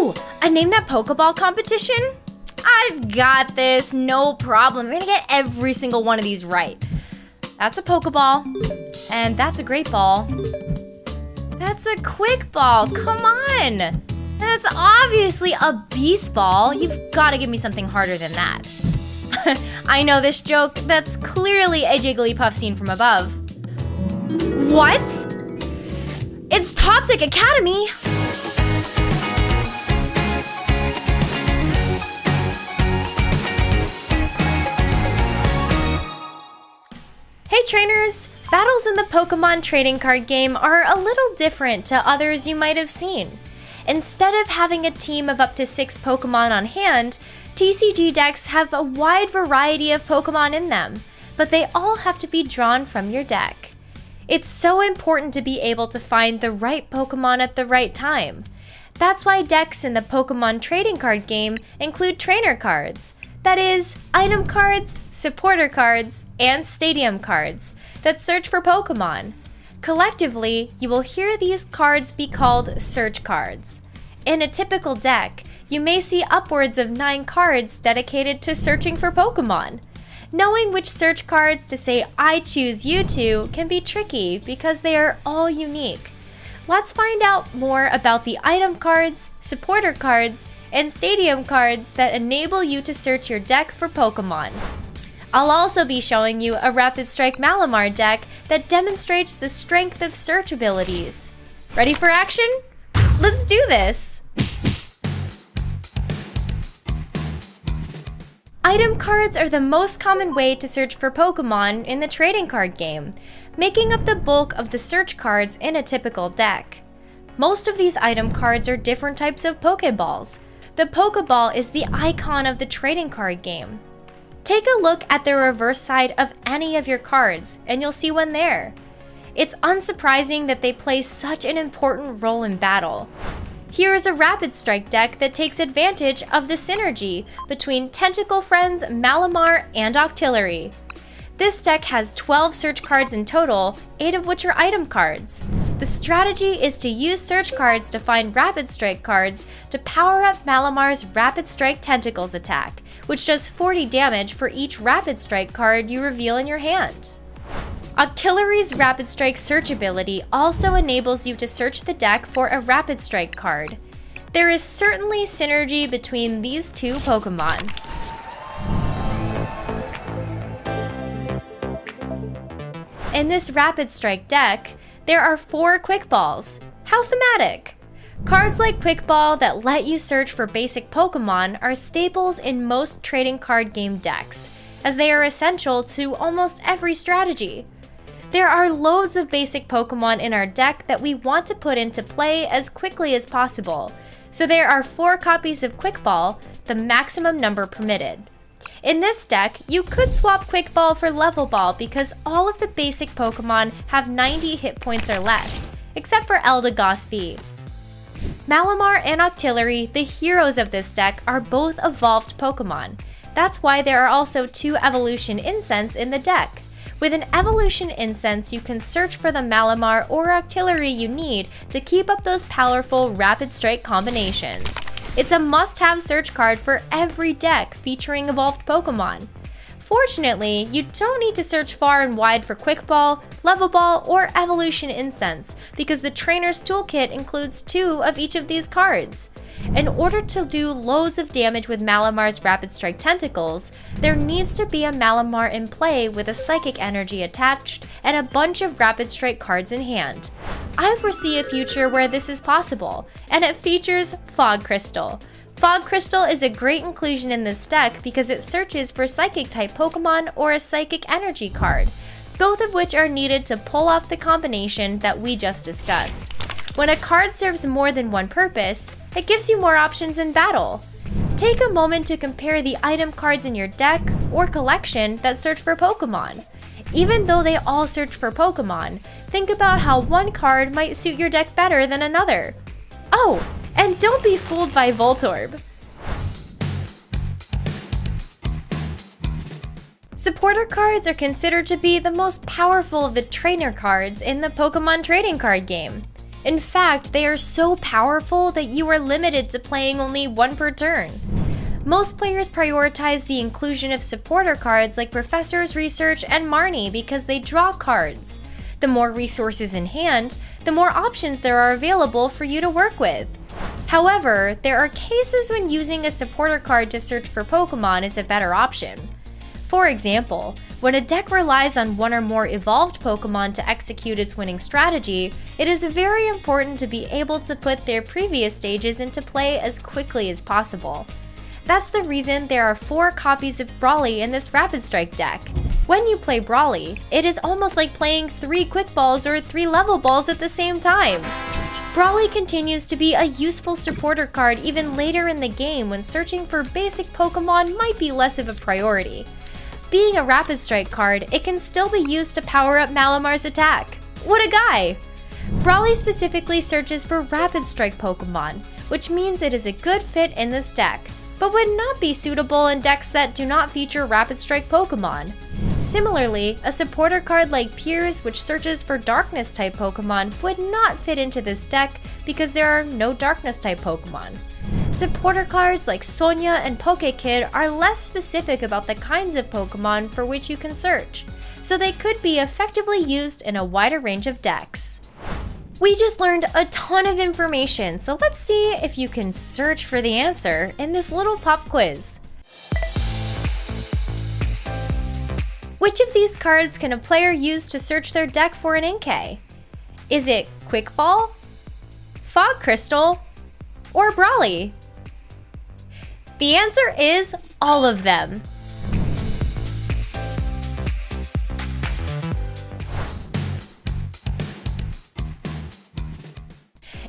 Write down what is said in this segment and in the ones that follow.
Ooh, a Name That Pokeball competition? I've got this, no problem. I'm gonna get every single one of these right. That's a Pokeball, and that's a Great Ball. That's a Quick Ball, come on! That's obviously a Beast Ball. You've gotta give me something harder than that. I know this joke, that's clearly a Jigglypuff scene from above. What? It's Top Deck Academy! Hey trainers! Battles in the Pokemon trading card game are a little different to others you might have seen. Instead of having a team of up to 6 Pokemon on hand, TCG decks have a wide variety of Pokemon in them, but they all have to be drawn from your deck. It's so important to be able to find the right Pokemon at the right time. That's why decks in the Pokemon trading card game include trainer cards. That is, item cards, supporter cards, and stadium cards that search for Pokemon. Collectively, you will hear these cards be called search cards. In a typical deck, you may see upwards of 9 cards dedicated to searching for Pokemon. Knowing which search cards to say I choose you to can be tricky because they are all unique. Let's find out more about the item cards, supporter cards, and stadium cards that enable you to search your deck for Pokemon. I'll also be showing you a Rapid Strike Malamar deck that demonstrates the strength of search abilities. Ready for action? Let's do this! Item cards are the most common way to search for Pokemon in the trading card game, making up the bulk of the search cards in a typical deck. Most of these item cards are different types of Pokeballs. The Pokeball is the icon of the trading card game. Take a look at the reverse side of any of your cards, and you'll see one there. It's unsurprising that they play such an important role in battle. Here is a Rapid Strike deck that takes advantage of the synergy between Tentacle Friends, Malamar, and Octillery. This deck has 12 search cards in total, 8 of which are item cards. The strategy is to use search cards to find Rapid Strike cards to power up Malamar's Rapid Strike Tentacles attack, which does 40 damage for each Rapid Strike card you reveal in your hand. Octillery's Rapid Strike search ability also enables you to search the deck for a Rapid Strike card. There is certainly synergy between these two Pokemon. In this Rapid Strike deck, there are 4 Quick Balls. How thematic! Cards like Quick Ball that let you search for basic Pokemon are staples in most trading card game decks, as they are essential to almost every strategy. There are loads of basic Pokemon in our deck that we want to put into play as quickly as possible, so there are 4 copies of Quick Ball, the maximum number permitted. In this deck, you could swap Quick Ball for Level Ball because all of the basic Pokemon have 90 hit points or less, except for Eldegoss V. Malamar and Octillery, the heroes of this deck, are both evolved Pokemon. That's why there are also 2 Evolution Incense in the deck. With an Evolution Incense, you can search for the Malamar or Octillery you need to keep up those powerful Rapid Strike combinations. It's a must-have search card for every deck featuring evolved Pokemon. Fortunately, you don't need to search far and wide for Quick Ball, Level Ball, or Evolution Incense because the Trainer's Toolkit includes 2 of each of these cards. In order to do loads of damage with Malamar's Rapid Strike Tentacles, there needs to be a Malamar in play with a Psychic Energy attached and a bunch of Rapid Strike cards in hand. I foresee a future where this is possible, and it features Fog Crystal. Fog Crystal is a great inclusion in this deck because it searches for Psychic-type Pokemon or a Psychic Energy card, both of which are needed to pull off the combination that we just discussed. When a card serves more than one purpose, it gives you more options in battle. Take a moment to compare the item cards in your deck or collection that search for Pokemon. Even though they all search for Pokemon, think about how one card might suit your deck better than another. Oh, and don't be fooled by Voltorb. Supporter cards are considered to be the most powerful of the trainer cards in the Pokemon trading card game. In fact, they are so powerful that you are limited to playing only one per turn. Most players prioritize the inclusion of supporter cards like Professor's Research and Marnie because they draw cards. The more resources in hand, the more options there are available for you to work with. However, there are cases when using a supporter card to search for Pokémon is a better option. For example, when a deck relies on one or more evolved Pokémon to execute its winning strategy, it is very important to be able to put their previous stages into play as quickly as possible. That's the reason there are 4 copies of Brawly in this Rapid Strike deck. When you play Brawly, it is almost like playing 3 Quick Balls or 3 Level Balls at the same time. Brawly continues to be a useful supporter card even later in the game when searching for basic Pokémon might be less of a priority. Being a Rapid Strike card, it can still be used to power up Malamar's attack. What a guy! Brawly specifically searches for Rapid Strike Pokémon, which means it is a good fit in this deck, but would not be suitable in decks that do not feature Rapid Strike Pokémon. Similarly, a supporter card like Piers, which searches for Darkness-type Pokémon, would not fit into this deck because there are no Darkness-type Pokémon. Supporter cards like Sonia and Pokekid are less specific about the kinds of Pokémon for which you can search, so they could be effectively used in a wider range of decks. We just learned a ton of information, so let's see if you can search for the answer in this little pop quiz. Which of these cards can a player use to search their deck for an Inkay? Is it Quick Ball, Fog Crystal, or Brawly? The answer is all of them.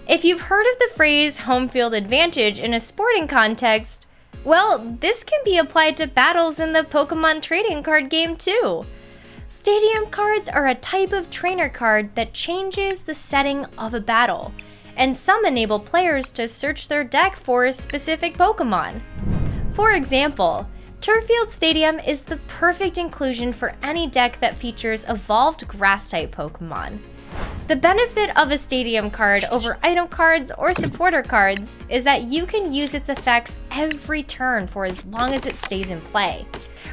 If you've heard of the phrase home field advantage in a sporting context, well, this can be applied to battles in the Pokemon trading card game too. Stadium cards are a type of trainer card that changes the setting of a battle, and some enable players to search their deck for a specific Pokemon. For example, Turffield Stadium is the perfect inclusion for any deck that features evolved Grass-type Pokemon. The benefit of a Stadium card over item cards or supporter cards is that you can use its effects every turn for as long as it stays in play.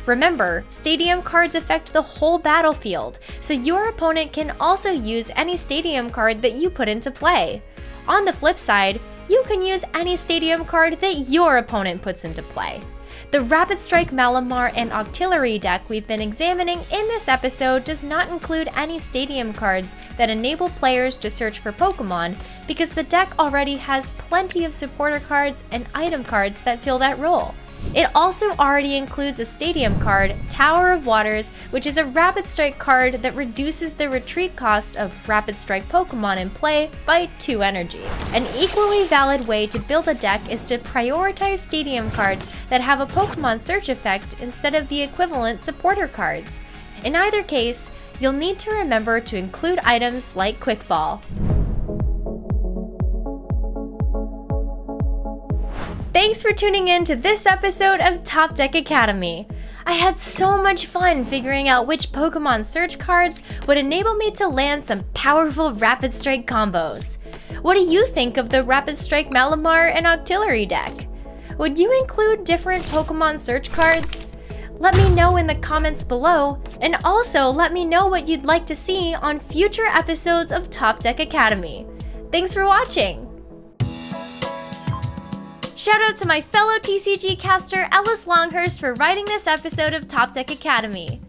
Remember, Stadium cards affect the whole battlefield, so your opponent can also use any Stadium card that you put into play. On the flip side, you can use any Stadium card that your opponent puts into play. The Rapid Strike Malamar and Octillery deck we've been examining in this episode does not include any Stadium cards that enable players to search for Pokemon because the deck already has plenty of supporter cards and item cards that fill that role. It also already includes a Stadium card, Tower of Waters, which is a Rapid Strike card that reduces the retreat cost of Rapid Strike Pokemon in play by 2 energy. An equally valid way to build a deck is to prioritize Stadium cards that have a Pokemon search effect instead of the equivalent supporter cards. In either case, you'll need to remember to include items like Quick Ball. Thanks for tuning in to this episode of Top Deck Academy. I had so much fun figuring out which Pokemon search cards would enable me to land some powerful Rapid Strike combos. What do you think of the Rapid Strike Malamar and Octillery deck? Would you include different Pokemon search cards? Let me know in the comments below, and also let me know what you'd like to see on future episodes of Top Deck Academy. Thanks for watching! Shout out to my fellow TCG caster Ellis Longhurst for writing this episode of Top Deck Academy.